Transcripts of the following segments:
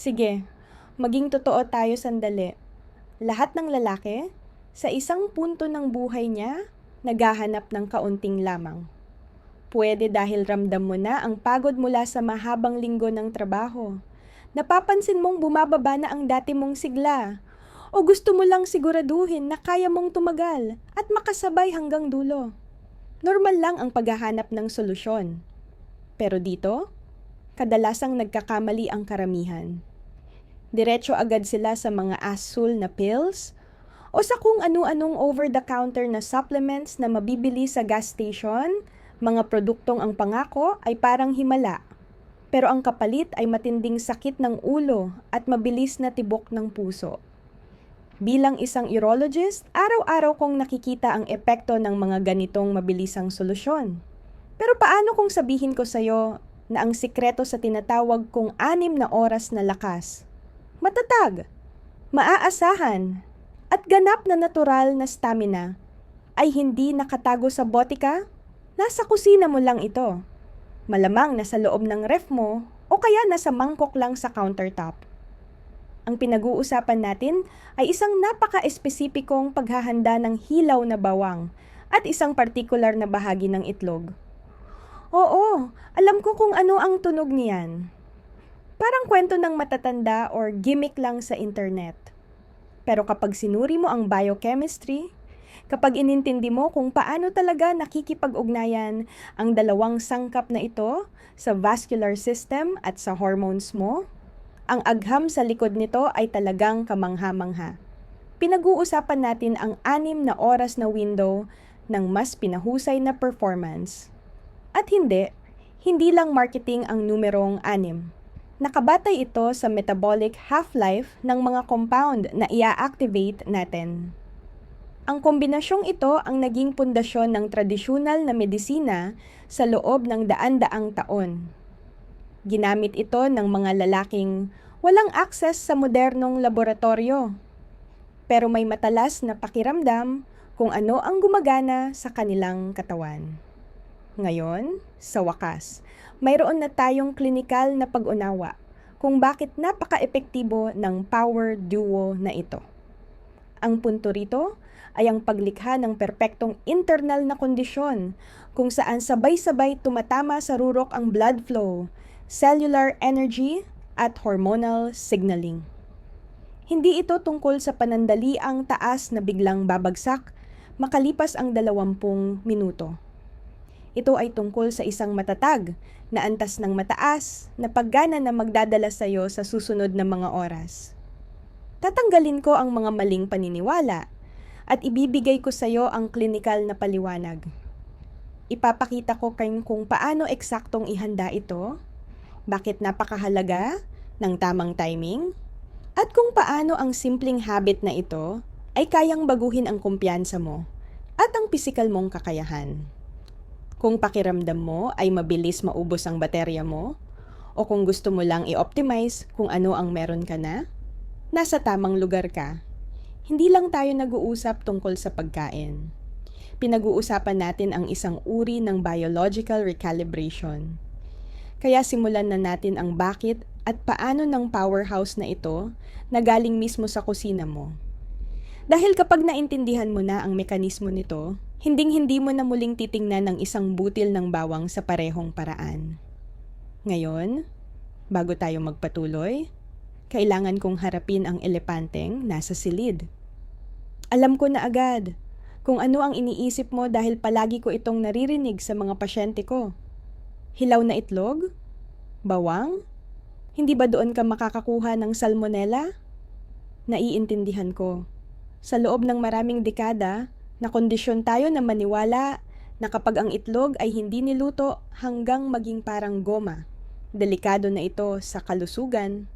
Sige, maging totoo tayo sandali. Lahat ng lalaki, sa isang punto ng buhay niya, naghahanap ng kaunting lamang. Pwede dahil ramdam mo na ang pagod mula sa mahabang linggo ng trabaho. Napapansin mong bumababa na ang dati mong sigla. O gusto mo lang siguraduhin na kaya mong tumagal at makasabay hanggang dulo. Normal lang ang paghahanap ng solusyon. Pero dito, kadalasang nagkakamali ang karamihan. Diretso agad sila sa mga asul na pills o sa kung anu-anong over-the-counter na supplements na mabibili sa gas station, mga produktong ang pangako ay parang himala. Pero ang kapalit ay matinding sakit ng ulo at mabilis na tibok ng puso. Bilang isang urologist, araw-araw kong nakikita ang epekto ng mga ganitong mabilisang solusyon. Pero paano kung sabihin ko sa'yo na ang sikreto sa tinatawag kong 6 na oras na lakas? Matatag, maaasahan, at ganap na natural na stamina ay hindi nakatago sa botika? Nasa kusina mo lang ito. Malamang nasa loob ng ref mo o kaya nasa mangkok lang sa countertop. Ang pinag-uusapan natin ay isang napaka-espesipikong paghahanda ng hilaw na bawang at isang partikular na bahagi ng itlog. Oo, alam ko kung ano ang tunog niyan. Parang kwento ng matatanda or gimmick lang sa internet. Pero kapag sinuri mo ang biochemistry, kapag inintindi mo kung paano talaga nakikipag-ugnayan ang dalawang sangkap na ito sa vascular system at sa hormones mo, ang agham sa likod nito ay talagang kamangha-mangha. Pinag-uusapan natin ang 6 na oras na window ng mas pinahusay na performance. At hindi lang marketing ang numerong 6. Nakabatay ito sa metabolic half-life ng mga compound na ia-activate natin. Ang kombinasyong ito ang naging pundasyon ng tradisyonal na medisina sa loob ng daan-daang taon. Ginamit ito ng mga lalaking walang access sa modernong laboratorio. Pero may matalas na pakiramdam kung ano ang gumagana sa kanilang katawan. Ngayon, sa wakas, mayroon na tayong klinikal na pag-unawa kung bakit napaka-epektibo ng power duo na ito. Ang punto rito ay ang paglikha ng perpektong internal na kondisyon kung saan sabay-sabay tumatama sa rurok ang blood flow, cellular energy, at hormonal signaling. Hindi ito tungkol sa panandaliang taas na biglang babagsak makalipas ang 20 minuto. Ito ay tungkol sa isang matatag na antas ng mataas na paggana na magdadala sa iyo sa susunod na mga oras. Tatanggalin ko ang mga maling paniniwala at ibibigay ko sa iyo ang klinikal na paliwanag. Ipapakita ko kung paano eksaktong ihanda ito, bakit napakahalaga ng tamang timing, at kung paano ang simpleng habit na ito ay kayang baguhin ang kumpiyansa mo at ang pisikal mong kakayahan. Kung pakiramdam mo ay mabilis maubos ang baterya mo, o kung gusto mo lang i-optimize kung ano ang meron ka na, nasa tamang lugar ka. Hindi lang tayo nag-uusap tungkol sa pagkain. Pinag-uusapan natin ang isang uri ng biological recalibration. Kaya simulan na natin ang bakit at paano ng powerhouse na ito na galing mismo sa kusina mo. Dahil kapag naintindihan mo na ang mekanismo nito, hinding-hindi mo na muling titingnan ng isang butil ng bawang sa parehong paraan. Ngayon, bago tayo magpatuloy, kailangan kong harapin ang elepanteng nasa silid. Alam ko na agad kung ano ang iniisip mo dahil palagi ko itong naririnig sa mga pasyente ko. Hilaw na itlog? Bawang? Hindi ba doon ka makakakuha ng salmonella? Naiintindihan ko. Sa loob ng maraming dekada, nakondisyon tayo na maniwala na kapag ang itlog ay hindi niluto hanggang maging parang goma, delikado na ito sa kalusugan.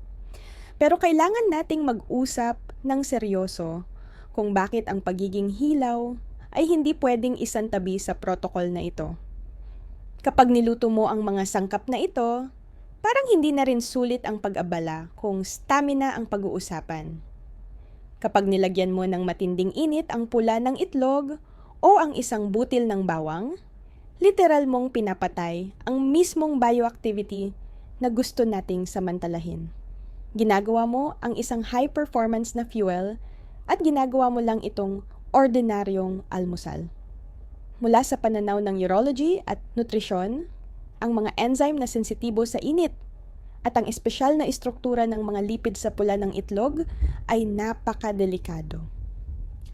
Pero kailangan nating mag-usap ng seryoso kung bakit ang pagiging hilaw ay hindi pwedeng isantabi sa protocol na ito. Kapag niluto mo ang mga sangkap na ito, parang hindi na rin sulit ang pag-abala kung stamina ang pag-uusapan. Kapag nilagyan mo ng matinding init ang pula ng itlog o ang isang butil ng bawang, literal mong pinapatay ang mismong bioactivity na gusto nating samantalahin. Ginagawa mo ang isang high-performance na fuel at ginagawa mo lang itong ordinaryong almusal. Mula sa pananaw ng urology at nutrisyon, ang mga enzyme na sensitibo sa init at ang espesyal na istruktura ng mga lipid sa pula ng itlog ay napakadelikado.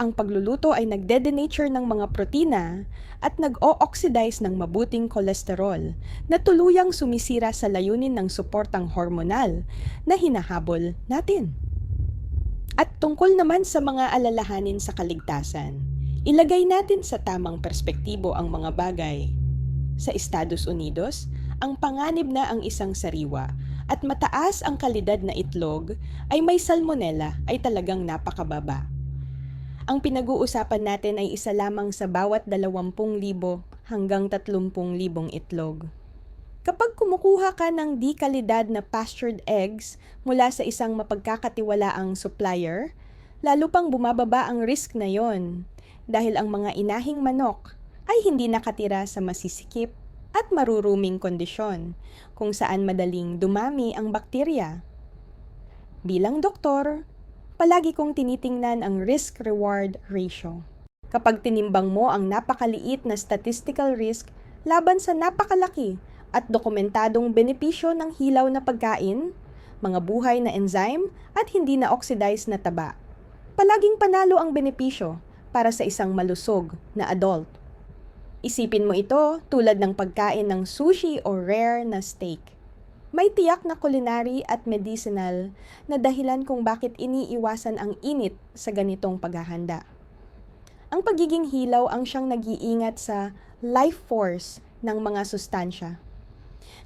Ang pagluluto ay nagde-denature ng mga protina at nag-o-oxidize ng mabuting kolesterol na tuluyang sumisira sa layunin ng suportang hormonal na hinahabol natin. At tungkol naman sa mga alalahanin sa kaligtasan, ilagay natin sa tamang perspektibo ang mga bagay. Sa Estados Unidos, ang panganib na ang isang sariwa at mataas ang kalidad na itlog ay may salmonella ay talagang napakababa. Ang pinag-uusapan natin ay isa lamang sa bawat 20,000 hanggang 30,000 itlog. Kapag kumukuha ka ng di kalidad na pastured eggs mula sa isang mapagkakatiwalaang supplier, lalo pang bumababa ang risk na yon dahil ang mga inahing manok ay hindi nakatira sa masisikip at maruruming kondisyon kung saan madaling dumami ang bakterya. Bilang doktor, palagi kong tinitingnan ang risk-reward ratio. Kapag tinimbang mo ang napakaliit na statistical risk laban sa napakalaki at dokumentadong benepisyo ng hilaw na pagkain, mga buhay na enzyme at hindi na oxidized na taba, palaging panalo ang benepisyo para sa isang malusog na adult. Isipin mo ito tulad ng pagkain ng sushi o rare na steak. May tiyak na culinary at medicinal na dahilan kung bakit iniiwasan ang init sa ganitong paghahanda. Ang pagiging hilaw ang siyang nag-iingat sa life force ng mga sustansya.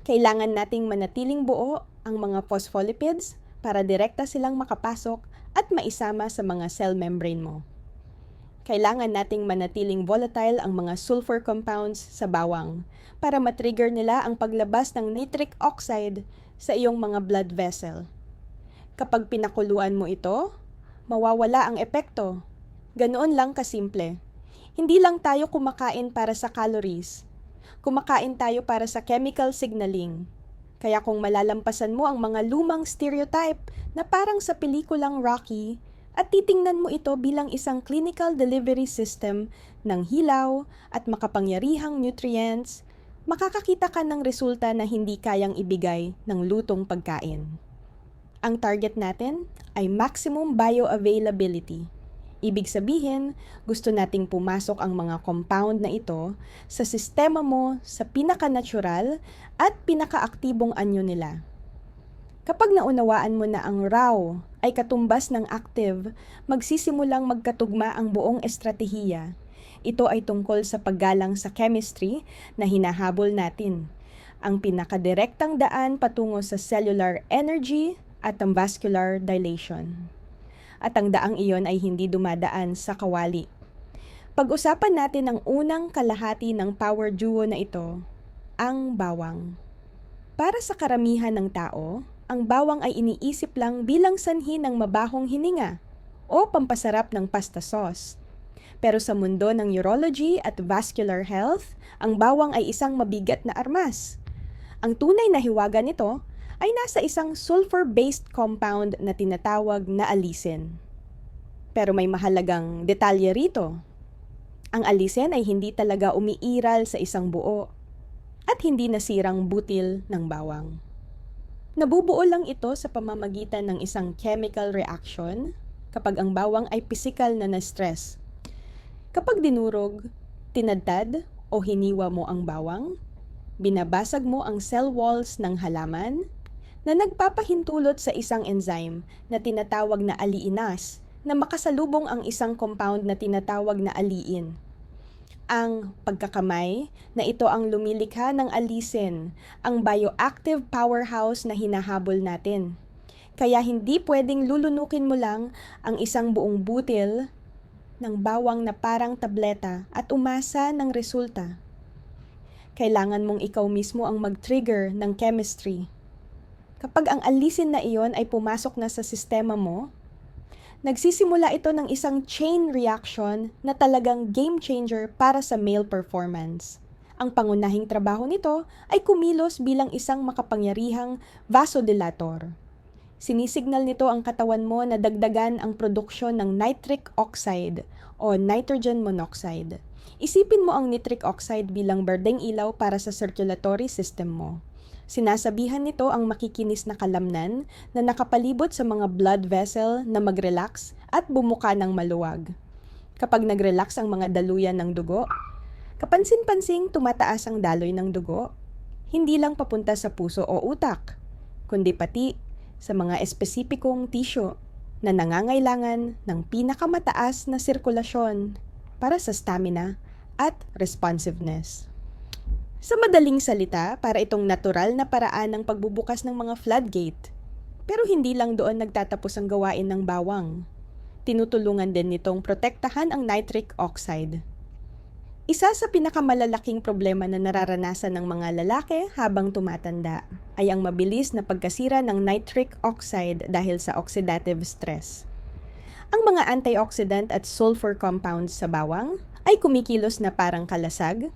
Kailangan nating manatiling buo ang mga phospholipids para direkta silang makapasok at maisama sa mga cell membrane mo. Kailangan nating manatiling volatile ang mga sulfur compounds sa bawang para matrigger nila ang paglabas ng nitric oxide sa iyong mga blood vessel. Kapag pinakuluan mo ito, mawawala ang epekto. Ganoon lang kasimple. Hindi lang tayo kumakain para sa calories. Kumakain tayo para sa chemical signaling. Kaya kung malalampasan mo ang mga lumang stereotype na parang sa pelikulang Rocky, at titingnan mo ito bilang isang clinical delivery system ng hilaw at makapangyarihang nutrients, makakakita ka ng resulta na hindi kayang ibigay ng lutong pagkain. Ang target natin ay maximum bioavailability. Ibig sabihin, gusto nating pumasok ang mga compound na ito sa sistema mo sa pinaka-natural at pinaka-aktibong anyo nila. Kapag naunawaan mo na ang raw ay katumbas ng active, magsisimulang magkatugma ang buong estratehiya. Ito ay tungkol sa paggalang sa chemistry na hinahabol natin. Ang pinakadirektang daan patungo sa cellular energy at ang vascular dilation. At ang daang iyon ay hindi dumadaan sa kawali. Pag-usapan natin ang unang kalahati ng power duo na ito, ang bawang. Para sa karamihan ng tao, ang bawang ay iniisip lang bilang sanhi ng mabahong hininga o pampasarap ng pasta sauce. Pero sa mundo ng urology at vascular health, ang bawang ay isang mabigat na armas. Ang tunay na hiwaga nito ay nasa isang sulfur-based compound na tinatawag na allicin. Pero may mahalagang detalye rito. Ang allicin ay hindi talaga umiiral sa isang buo at hindi nasirang butil ng bawang. Nabubuo lang ito sa pamamagitan ng isang chemical reaction kapag ang bawang ay physical na na-stress. Kapag dinurog, tinadtad o hiniwa mo ang bawang, binabasag mo ang cell walls ng halaman na nagpapahintulot sa isang enzyme na tinatawag na aliinas na makasalubong ang isang compound na tinatawag na aliin. Ang pagkakamay na ito ang lumilikha ng allicin, ang bioactive powerhouse na hinahabol natin. Kaya hindi pwedeng lulunukin mo lang ang isang buong butil ng bawang na parang tableta at umasa ng resulta. Kailangan mong ikaw mismo ang mag-trigger ng chemistry. Kapag ang allicin na iyon ay pumasok na sa sistema mo, nagsisimula ito ng isang chain reaction na talagang game changer para sa male performance. Ang pangunahing trabaho nito ay kumilos bilang isang makapangyarihang vasodilator. Sinisignal nito ang katawan mo na dagdagan ang produksyon ng nitric oxide o nitrogen monoxide. Isipin mo ang nitric oxide bilang berdeng ilaw para sa circulatory system mo. Sinasabihan nito ang makikinis na kalamnan na nakapalibot sa mga blood vessel na mag-relax at bumuka ng maluwag. Kapag nag-relax ang mga daluyan ng dugo, kapansin-pansing tumataas ang daloy ng dugo, hindi lang papunta sa puso o utak, kundi pati sa mga espesipikong tissue na nangangailangan ng pinakamataas na sirkulasyon para sa stamina at responsiveness. Sa madaling salita, para itong natural na paraan ng pagbubukas ng mga floodgate. Pero hindi lang doon nagtatapos ang gawain ng bawang. Tinutulungan din nitong protektahan ang nitric oxide. Isa sa pinakamalalaking problema na nararanasan ng mga lalaki habang tumatanda ay ang mabilis na pagkasira ng nitric oxide dahil sa oxidative stress. Ang mga antioxidant at sulfur compounds sa bawang ay kumikilos na parang kalasag,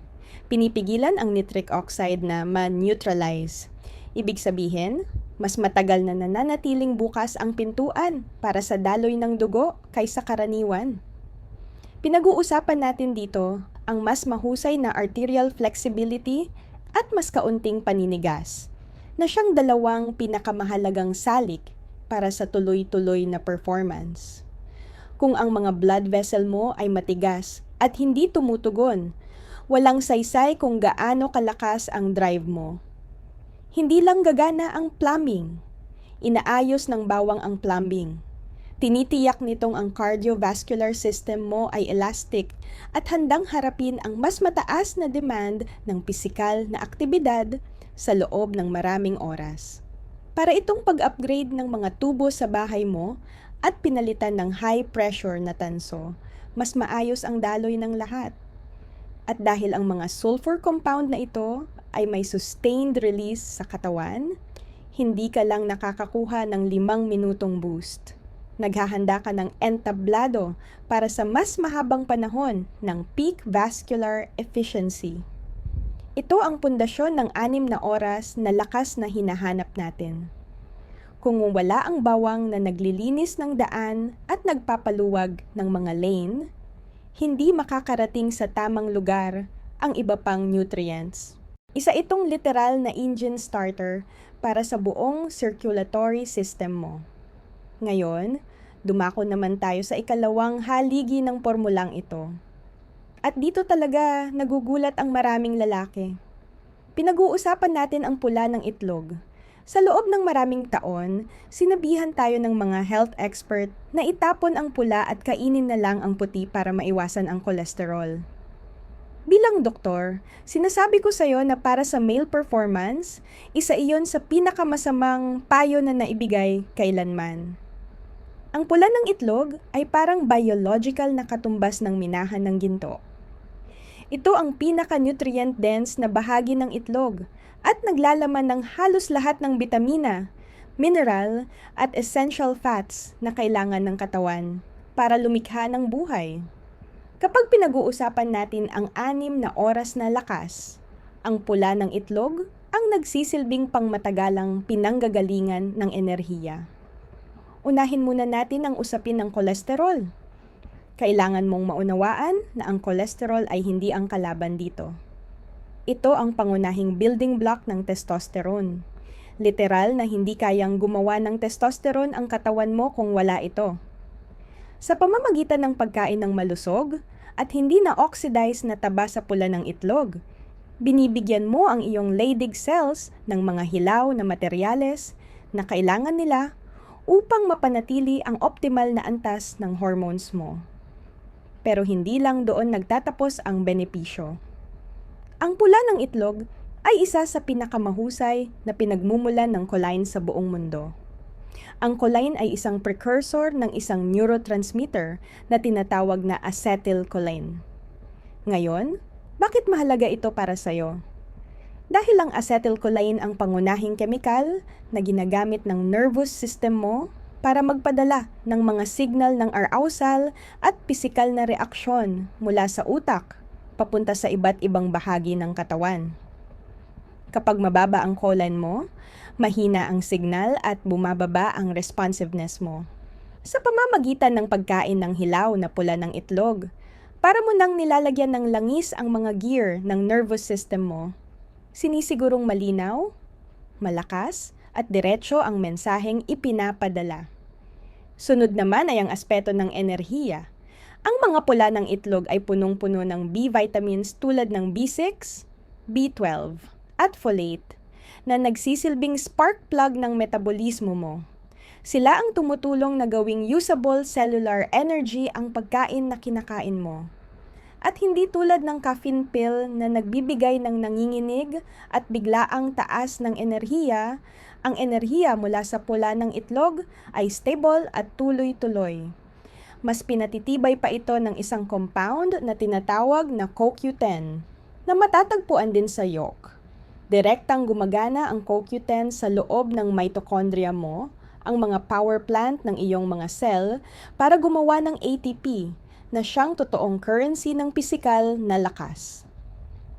pinipigilan ang nitric oxide na ma-neutralize. Ibig sabihin, mas matagal na nananatiling bukas ang pintuan para sa daloy ng dugo kaysa karaniwan. Pinag-uusapan natin dito ang mas mahusay na arterial flexibility at mas kaunting paninigas, na siyang dalawang pinakamahalagang salik para sa tuloy-tuloy na performance. Kung ang mga blood vessel mo ay matigas at hindi tumutugon, walang saysay kung gaano kalakas ang drive mo. Hindi lang gagana ang plumbing. Inaayos ng bawang ang plumbing. Tinitiyak nitong ang cardiovascular system mo ay elastic at handang harapin ang mas mataas na demand ng pisikal na aktibidad sa loob ng maraming oras. Para itong pag-upgrade ng mga tubo sa bahay mo at pinalitan ng high pressure na tanso, mas maayos ang daloy ng lahat. At dahil ang mga sulfur compound na ito ay may sustained release sa katawan, hindi ka lang nakakakuha ng 5 minutong boost. Naghahanda ka ng entablado para sa mas mahabang panahon ng peak vascular efficiency. Ito ang pundasyon ng 6 na oras na lakas na hinahanap natin. Kung wala ang bawang na naglilinis ng daan at nagpapaluwag ng mga lane, hindi makakarating sa tamang lugar ang iba pang nutrients. Isa itong literal na engine starter para sa buong circulatory system mo. Ngayon, dumako naman tayo sa ikalawang haligi ng formulang ito. At dito talaga nagugulat ang maraming lalaki. Pinag-uusapan natin ang pula ng itlog. Sa loob ng maraming taon, sinabihan tayo ng mga health expert na itapon ang pula at kainin na lang ang puti para maiwasan ang kolesterol. Bilang doktor, sinasabi ko sa iyo na para sa male performance, isa iyon sa pinakamasamang payo na naibigay kailanman. Ang pula ng itlog ay parang biological na katumbas ng minahan ng ginto. Ito ang pinaka-nutrient dense na bahagi ng itlog at naglalaman ng halos lahat ng bitamina, mineral at essential fats na kailangan ng katawan para lumikha ng buhay. Kapag pinag-uusapan natin ang 6 na oras na lakas, ang pula ng itlog ang nagsisilbing pangmatagalang pinanggagalingan ng enerhiya. Unahin muna natin ang usapin ng kolesterol. Kailangan mong maunawaan na ang kolesterol ay hindi ang kalaban dito. Ito ang pangunahing building block ng testosterone. Literal na hindi kayang gumawa ng testosterone ang katawan mo kung wala ito. Sa pamamagitan ng pagkain ng malusog at hindi na-oxidize na taba sa pula ng itlog, binibigyan mo ang iyong Leydig cells ng mga hilaw na materyales na kailangan nila upang mapanatili ang optimal na antas ng hormones mo. Pero hindi lang doon nagtatapos ang benepisyo. Ang pula ng itlog ay isa sa pinakamahusay na pinagmumulan ng choline sa buong mundo. Ang choline ay isang precursor ng isang neurotransmitter na tinatawag na acetylcholine. Ngayon, bakit mahalaga ito para sa'yo? Dahil ang acetylcholine ang pangunahing kemikal na ginagamit ng nervous system mo para magpadala ng mga signal ng arousal at pisikal na reaksyon mula sa utak papunta sa iba't ibang bahagi ng katawan. Kapag mababa ang colon mo, mahina ang signal at bumababa ang responsiveness mo. Sa pamamagitan ng pagkain ng hilaw na pula ng itlog, para mo nang nilalagyan ng langis ang mga gear ng nervous system mo. Sinisigurong malinaw, malakas, at diretso ang mensaheng ipinapadala. Sunod naman ay ang aspeto ng enerhiya. Ang mga pula ng itlog ay punong-puno ng B vitamins tulad ng B6, B12, at folate na nagsisilbing spark plug ng metabolismo mo. Sila ang tumutulong na gawing usable cellular energy ang pagkain na kinakain mo. At hindi tulad ng caffeine pill na nagbibigay ng nanginginig at biglaang taas ng enerhiya, ang enerhiya mula sa pula ng itlog ay stable at tuloy-tuloy. Mas pinatitibay pa ito ng isang compound na tinatawag na CoQ10 na matatagpuan din sa yolk. Direktang gumagana ang CoQ10 sa loob ng mitochondria mo, ang mga power plant ng iyong mga cell, para gumawa ng ATP na siyang totoong currency ng pisikal na lakas.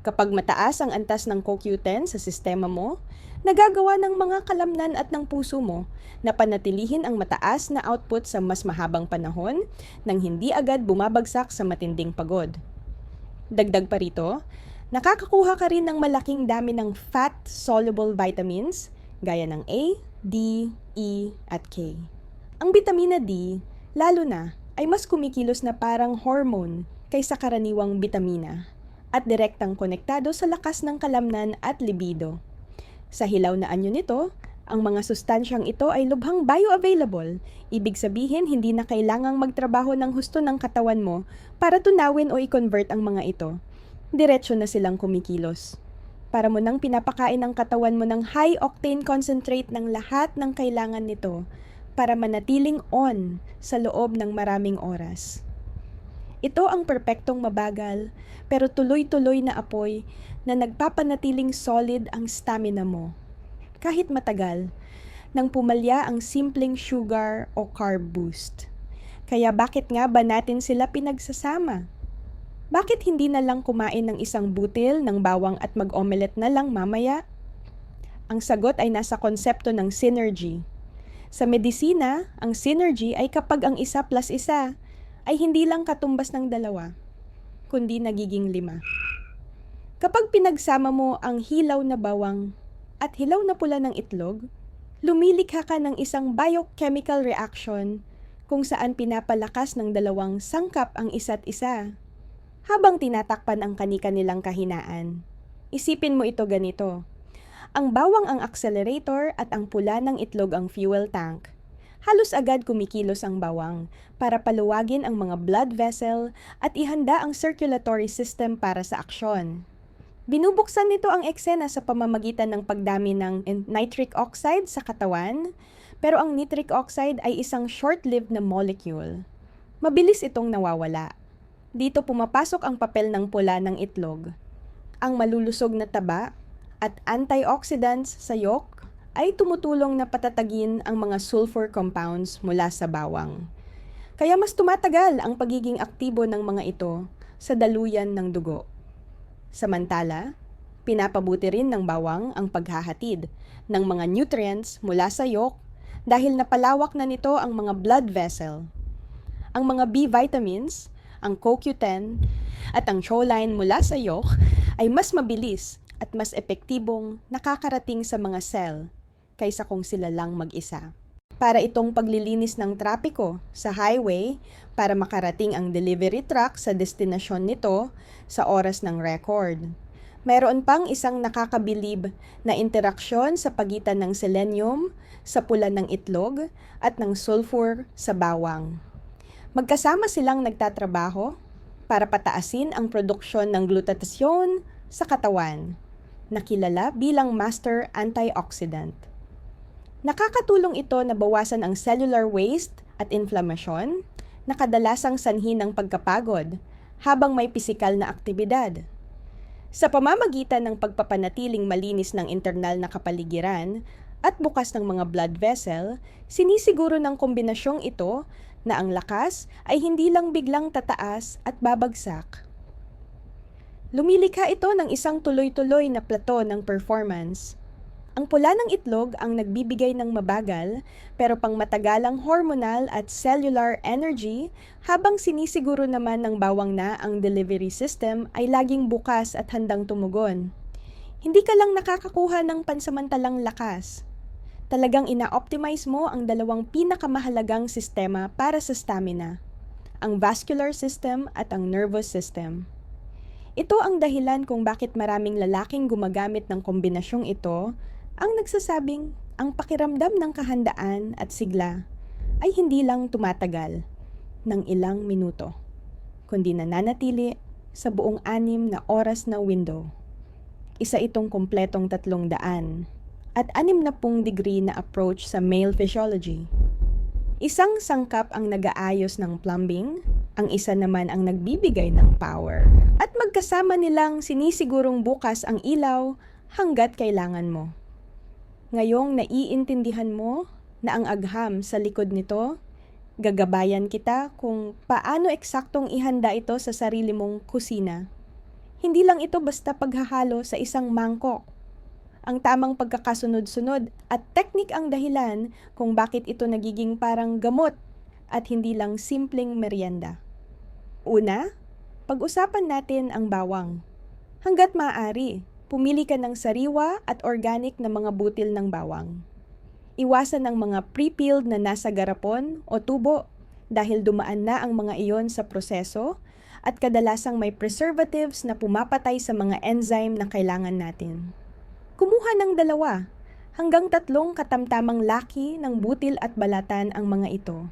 Kapag mataas ang antas ng CoQ10 sa sistema mo, nagagawa ng mga kalamnan at ng puso mo na panatilihin ang mataas na output sa mas mahabang panahon nang hindi agad bumabagsak sa matinding pagod. Dagdag pa rito, nakakakuha ka rin ng malaking dami ng fat-soluble vitamins gaya ng A, D, E, at K. Ang bitamina D, lalo na, ay mas kumikilos na parang hormone kaysa karaniwang bitamina at direktang konektado sa lakas ng kalamnan at libido. Sa hilaw na anyo nito, ang mga sustansyang ito ay lubhang bioavailable. Ibig sabihin, hindi na kailangang magtrabaho ng husto ng katawan mo para tunawin o i-convert ang mga ito. Diretso na silang kumikilos. Para mo nang pinapakain ng katawan mo ng high-octane concentrate ng lahat ng kailangan nito para manatiling on sa loob ng maraming oras. Ito ang perpektong mabagal pero tuloy-tuloy na apoy na nagpapanatiling solid ang stamina mo. Kahit matagal, nang pumalya ang simpleng sugar o carb boost. Kaya bakit nga ba natin sila pinagsasama? Bakit hindi na lang kumain ng isang butil ng bawang at mag-omelette na lang mamaya? Ang sagot ay nasa konsepto ng synergy. Sa medisina, ang synergy ay kapag ang isa plus isa ay hindi lang katumbas ng dalawa, kundi nagiging 5. Kapag pinagsama mo ang hilaw na bawang at hilaw na pula ng itlog, lumilikha ka ng isang biochemical reaction kung saan pinapalakas ng dalawang sangkap ang isa't isa habang tinatakpan ang kani-kanilang kahinaan. Isipin mo ito ganito. Ang bawang ang accelerator at ang pula ng itlog ang fuel tank. Halos agad kumikilos ang bawang para paluwagin ang mga blood vessel at ihanda ang circulatory system para sa aksyon. Binubuksan nito ang eksena sa pamamagitan ng pagdami ng nitric oxide sa katawan, pero ang nitric oxide ay isang short-lived na molecule. Mabilis itong nawawala. Dito pumapasok ang papel ng pula ng itlog. Ang malulusog na taba at antioxidants sa yolk ay tumutulong na patatagin ang mga sulfur compounds mula sa bawang. Kaya mas tumatagal ang pagiging aktibo ng mga ito sa daluyan ng dugo. Samantala, pinapabuti rin ng bawang ang paghahatid ng mga nutrients mula sa yolk dahil napalawak na nito ang mga blood vessel. Ang mga B vitamins, ang CoQ10 at ang choline mula sa yolk ay mas mabilis at mas epektibong nakakarating sa mga cell kaysa kung sila lang mag-isa. Para itong paglilinis ng trapiko sa highway para makarating ang delivery truck sa destinasyon nito sa oras ng record. Mayroon pang isang nakakabilib na interaksyon sa pagitan ng selenium sa pula ng itlog at ng sulfur sa bawang. Magkasama silang nagtatrabaho para pataasin ang produksyon ng glutathione sa katawan, na kilala bilang master antioxidant. Nakakatulong ito na bawasan ang cellular waste at inflamasyon na kadalasang sanhi ng pagkapagod habang may pisikal na aktibidad. Sa pamamagitan ng pagpapanatiling malinis ng internal na kapaligiran at bukas ng mga blood vessel, sinisiguro ng kombinasyong ito na ang lakas ay hindi lang biglang tataas at babagsak. Lumilikha ito ng isang tuloy-tuloy na plateau ng performance. Ang pula ng itlog ang nagbibigay ng mabagal pero pangmatagalang hormonal at cellular energy, habang sinisiguro naman ng bawang na ang delivery system ay laging bukas at handang tumugon. Hindi ka lang nakakakuha ng pansamantalang lakas. Talagang ina-optimize mo ang dalawang pinakamahalagang sistema para sa stamina, ang vascular system at ang nervous system. Ito ang dahilan kung bakit maraming lalaking gumagamit ng kombinasyong ito ang nagsasabing ang pakiramdam ng kahandaan at sigla ay hindi lang tumatagal ng ilang minuto, kundi nananatili sa buong 6 na oras na window. Isa itong kumpletong 300 at 60 degree na approach sa male physiology. Isang sangkap ang nag-aayos ng plumbing, ang isa naman ang nagbibigay ng power. At magkasama nilang sinisigurong bukas ang ilaw hanggat kailangan mo. Ngayong naiintindihan mo na ang agham sa likod nito, gagabayan kita kung paano eksaktong ihanda ito sa sarili mong kusina. Hindi lang ito basta paghahalo sa isang mangkok. Ang tamang pagkakasunod-sunod at teknik ang dahilan kung bakit ito nagiging parang gamot at hindi lang simpleng merienda. Una, pag-usapan natin ang bawang. Hanggat maaari, pumili ka ng sariwa at organic na mga butil ng bawang. Iwasan ang mga pre-peeled na nasa garapon o tubo dahil dumaan na ang mga iyon sa proseso at kadalasang may preservatives na pumapatay sa mga enzyme na kailangan natin. Kumuha ng 2 hanggang 3 katamtamang laki ng butil at balatan ang mga ito.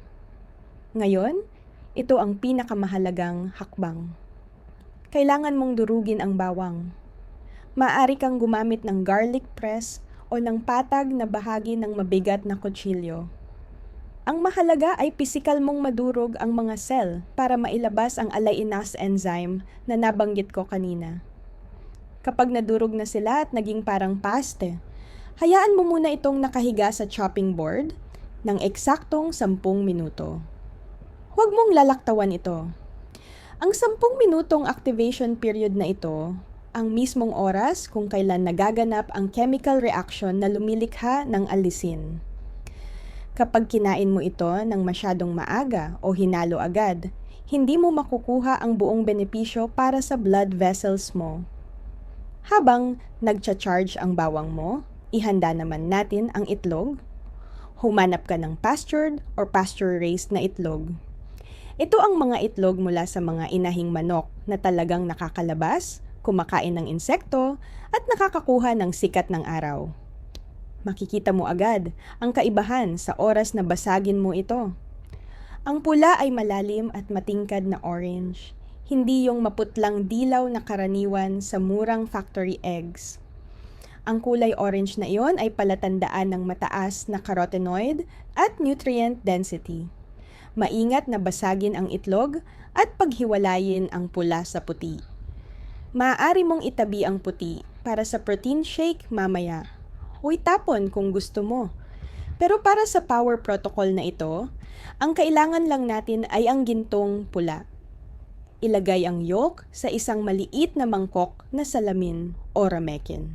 Ngayon, ito ang pinakamahalagang hakbang. Kailangan mong durugin ang bawang. Maaari kang gumamit ng garlic press o ng patag na bahagi ng mabigat na kutsilyo. Ang mahalaga ay pisikal mong madurog ang mga cell para mailabas ang alainas enzyme na nabanggit ko kanina. Kapag nadurog na sila at naging parang paste, hayaan mo muna itong nakahiga sa chopping board ng eksaktong 10 minuto. Huwag mong lalaktawan ito. Ang 10 minutong activation period na ito, ang mismong oras kung kailan nagaganap ang chemical reaction na lumilikha ng alisin. Kapag kinain mo ito ng masyadong maaga o hinalo agad, hindi mo makukuha ang buong benepisyo para sa blood vessels mo. Habang nagcha-charge ang bawang mo, ihanda naman natin ang itlog. Humanap ka ng pastured or pasture-raised na itlog. Ito ang mga itlog mula sa mga inahing manok na talagang nakakalabas, kumakain ng insekto, at nakakakuha ng sikat ng araw. Makikita mo agad ang kaibahan sa oras na basagin mo ito. Ang pula ay malalim at matingkad na orange, hindi yung maputlang dilaw na karaniwan sa murang factory eggs. Ang kulay orange na iyon ay palatandaan ng mataas na carotenoid at nutrient density. Maingat na basagin ang itlog at paghiwalayin ang pula sa puti. Maaari mong itabi ang puti para sa protein shake mamaya o itapon kung gusto mo. Pero para sa power protocol na ito, ang kailangan lang natin ay ang gintong pula. Ilagay ang yolk sa isang maliit na mangkok na salamin o ramekin.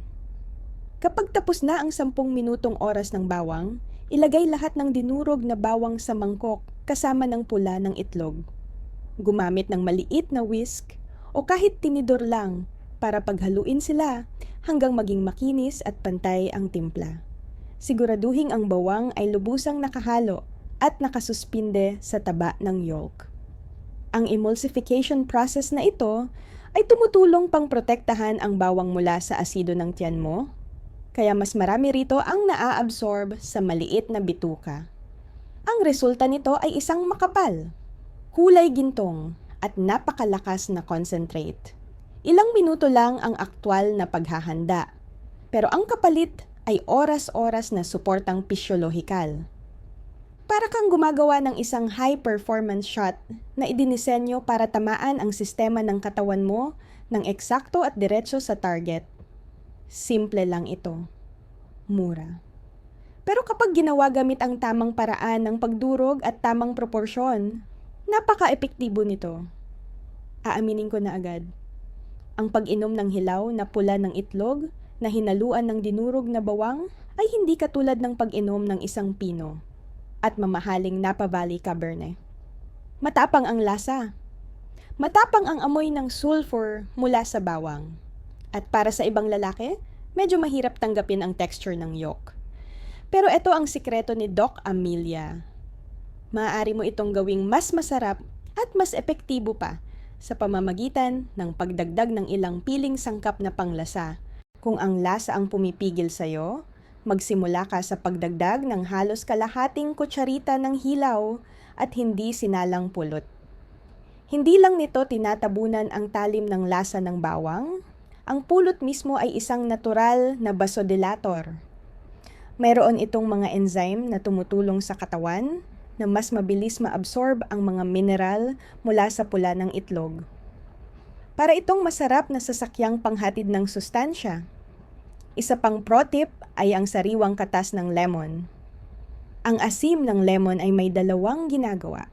Kapag tapos na ang 10 minutong oras ng bawang, ilagay lahat ng dinurog na bawang sa mangkok kasama ng pula ng itlog. Gumamit ng maliit na whisk o kahit tinidor lang para paghaluin sila hanggang maging makinis at pantay ang timpla. Siguraduhin ang bawang ay lubusang nakahalo at nakasuspinde sa taba ng yolk. Ang emulsification process na ito ay tumutulong pang protektahan ang bawang mula sa asido ng tiyan mo, kaya mas marami rito ang naa-absorb sa maliit na bituka. Ang resulta nito ay isang makapal, kulay gintong, at napakalakas na concentrate. Ilang minuto lang ang aktwal na paghahanda, pero ang kapalit ay oras-oras na suportang pisyolohikal. Para kang gumagawa ng isang high-performance shot na idinisenyo para tamaan ang sistema ng katawan mo ng eksakto at diretso sa target. Simple lang ito. Mura. Pero kapag ginawa gamit ang tamang paraan ng pagdurog at tamang proporsyon, napaka-epektibo nito. Aaminin ko na agad. Ang pag-inom ng hilaw na pula ng itlog na hinaluan ng dinurog na bawang ay hindi katulad ng pag-inom ng isang pino at mamahaling Napa Valley Cabernet. Matapang ang lasa. Matapang ang amoy ng sulfur mula sa bawang. At para sa ibang lalaki, medyo mahirap tanggapin ang texture ng yolk. Pero ito ang sikreto ni Doc Amelia. Maaari mo itong gawing mas masarap at mas epektibo pa sa pamamagitan ng pagdagdag ng ilang piling sangkap na panglasa. Kung ang lasa ang pumipigil sa'yo, magsimula ka sa pagdagdag ng halos kalahating kutsarita ng hilaw at hindi sinalang pulot. Hindi lang nito tinatabunan ang talim ng lasa ng bawang, ang pulot mismo ay isang natural na vasodilator. Mayroon itong mga enzyme na tumutulong sa katawan na mas mabilis maabsorb ang mga mineral mula sa pula ng itlog. Para itong masarap na sasakyang panghatid ng sustansya. Isa pang pro tip ay ang sariwang katas ng lemon. Ang asim ng lemon ay may dalawang ginagawa.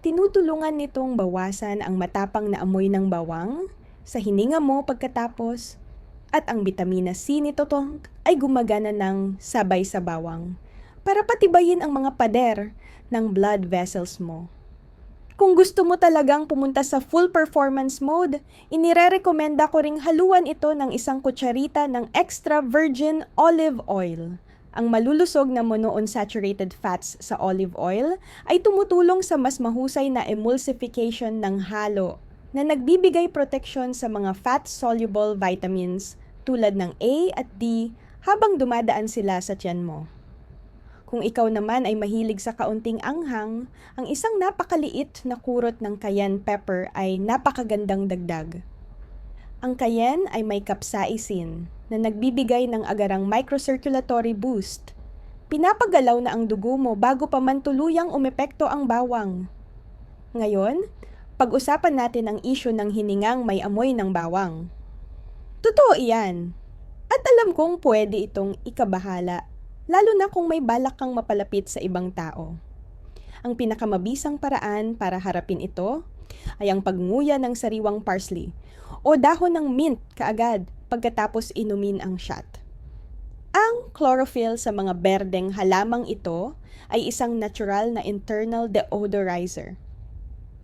Tinutulungan nitong bawasan ang matapang na amoy ng bawang sa hininga mo pagkatapos at ang bitamina C nito ay gumagana ng sabay sa bawang para patibayin ang mga pader ng blood vessels mo. Kung gusto mo talagang pumunta sa full performance mode, inirerekomenda ko ring haluan ito ng isang kutsarita ng extra virgin olive oil. Ang malulusog na monounsaturated fats sa olive oil ay tumutulong sa mas mahusay na emulsification ng halo na nagbibigay proteksyon sa mga fat-soluble vitamins tulad ng A at D habang dumadaan sila sa tiyan mo. Kung ikaw naman ay mahilig sa kaunting anghang, ang isang napakaliit na kurot ng cayenne pepper ay napakagandang dagdag. Ang cayenne ay may capsaicin na nagbibigay ng agarang microcirculatory boost. Pinapagalaw na ang dugo mo bago pa man tuluyang umepekto ang bawang. Ngayon, pag-usapan natin ang isyu ng hiningang may amoy ng bawang. Totoo iyan. At alam kong pwede itong ikabahala, lalo na kung may balak kang mapalapit sa ibang tao. Ang pinakamabisang paraan para harapin ito ay ang pagnguya ng sariwang parsley o dahon ng mint kaagad pagkatapos inumin ang shot. Ang chlorophyll sa mga berdeng halamang ito ay isang natural na internal deodorizer.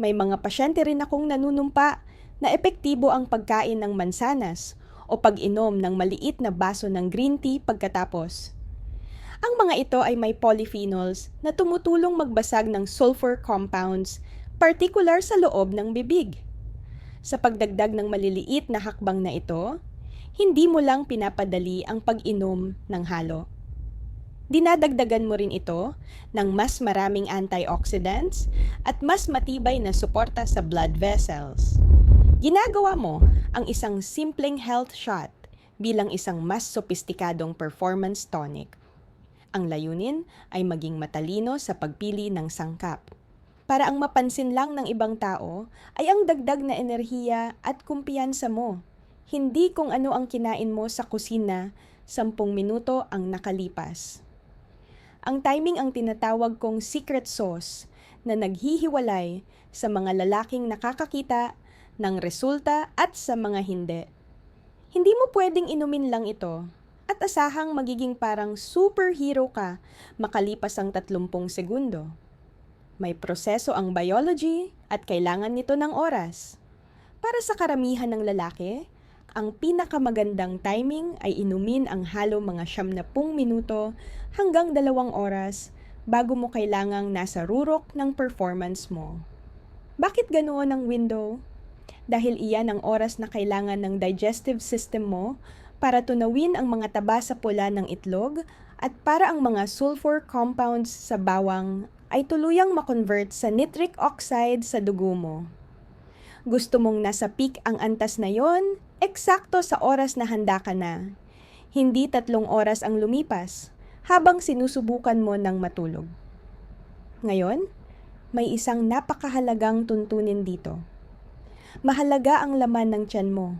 May mga pasyente rin akong nanunumpa na epektibo ang pagkain ng mansanas o pag-inom ng maliit na baso ng green tea pagkatapos. Ang mga ito ay may polyphenols na tumutulong magbasag ng sulfur compounds, particular sa loob ng bibig. Sa pagdagdag ng maliliit na hakbang na ito, hindi mo lang pinapadali ang pag-inom ng halo. Dinadagdagan mo rin ito ng mas maraming antioxidants at mas matibay na suporta sa blood vessels. Ginagawa mo ang isang simpleng health shot bilang isang mas sopistikadong performance tonic. Ang layunin ay maging matalino sa pagpili ng sangkap. Para ang mapansin lang ng ibang tao ay ang dagdag na enerhiya at kumpiyansa mo. Hindi kung ano ang kinain mo sa kusina 10 minuto ang nakalipas. Ang timing ang tinatawag kong secret sauce na naghihiwalay sa mga lalaking nakakakita ng resulta at sa mga hindi. Hindi mo pwedeng inumin lang ito at asahang magiging parang superhero ka makalipas ang 30 segundo. May proseso ang biology at kailangan nito ng oras. Para sa karamihan ng lalaki, ang pinakamagandang timing ay inumin ang halo mga 70 minuto hanggang 2 oras bago mo kailangang nasa rurok ng performance mo. Bakit ganoon ang window? Dahil iyan ang oras na kailangan ng digestive system mo para tunawin ang mga taba sa pula ng itlog at para ang mga sulfur compounds sa bawang ay tuluyang makonvert sa nitric oxide sa dugo mo. Gusto mong nasa peak ang antas na yon, eksakto sa oras na handa ka na. Hindi 3 oras ang lumipas habang sinusubukan mo ng matulog. Ngayon, may isang napakahalagang tuntunin dito. Mahalaga ang laman ng tiyan mo.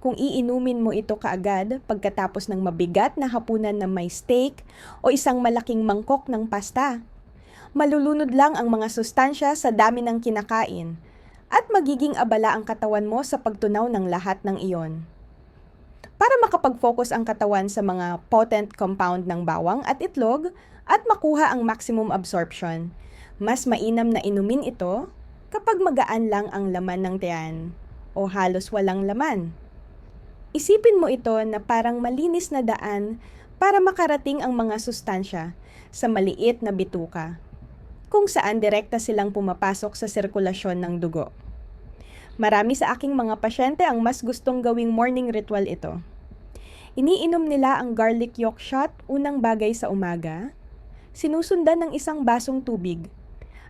Kung iinumin mo ito kaagad pagkatapos ng mabigat na hapunan na may steak o isang malaking mangkok ng pasta, malulunod lang ang mga sustansya sa dami ng kinakain at magiging abala ang katawan mo sa pagtunaw ng lahat ng iyon. Para makapag-focus ang katawan sa mga potent compound ng bawang at itlog at makuha ang maximum absorption, mas mainam na inumin ito kapag magaan lang ang laman ng tiyan o halos walang laman. Isipin mo ito na parang malinis na daan para makarating ang mga sustansya sa maliit na bituka, kung saan direkta silang pumapasok sa sirkulasyon ng dugo. Marami sa aking mga pasyente ang mas gustong gawing morning ritual ito. Iniinom nila ang garlic yolk shot unang bagay sa umaga, sinusundan ng isang basong tubig,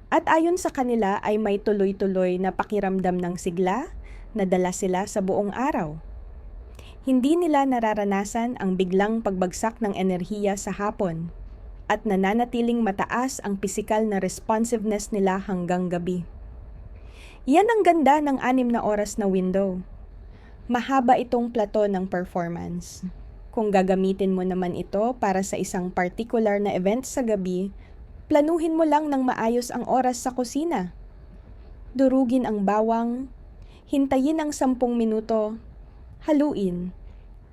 at ayon sa kanila ay may tuloy-tuloy na pakiramdam ng sigla na dala sila sa buong araw. Hindi nila nararanasan ang biglang pagbagsak ng enerhiya sa hapon at nananatiling mataas ang pisikal na responsiveness nila hanggang gabi. Yan ang ganda ng 6 na oras na window. Mahaba itong plato ng performance. Kung gagamitin mo naman ito para sa isang particular na event sa gabi, planuhin mo lang ng maayos ang oras sa kusina. Durugin ang bawang, hintayin ang 10 minuto, haluin,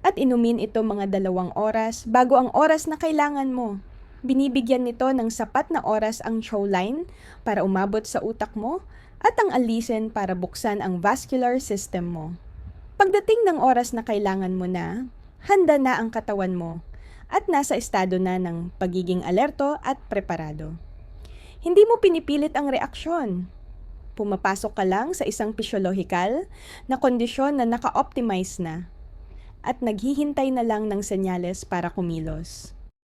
at inumin ito mga 2 oras bago ang oras na kailangan mo. Binibigyan nito ng sapat na oras ang showline para umabot sa utak mo at ang alisin para buksan ang vascular system mo. Pagdating ng oras na kailangan mo na, handa na ang katawan mo at nasa estado na ng pagiging alerto at preparado. Hindi mo pinipilit ang reaksyon. Pumapasok ka lang sa isang physiological na kondisyon na naka-optimize na at naghihintay na lang ng senyales para kumilos.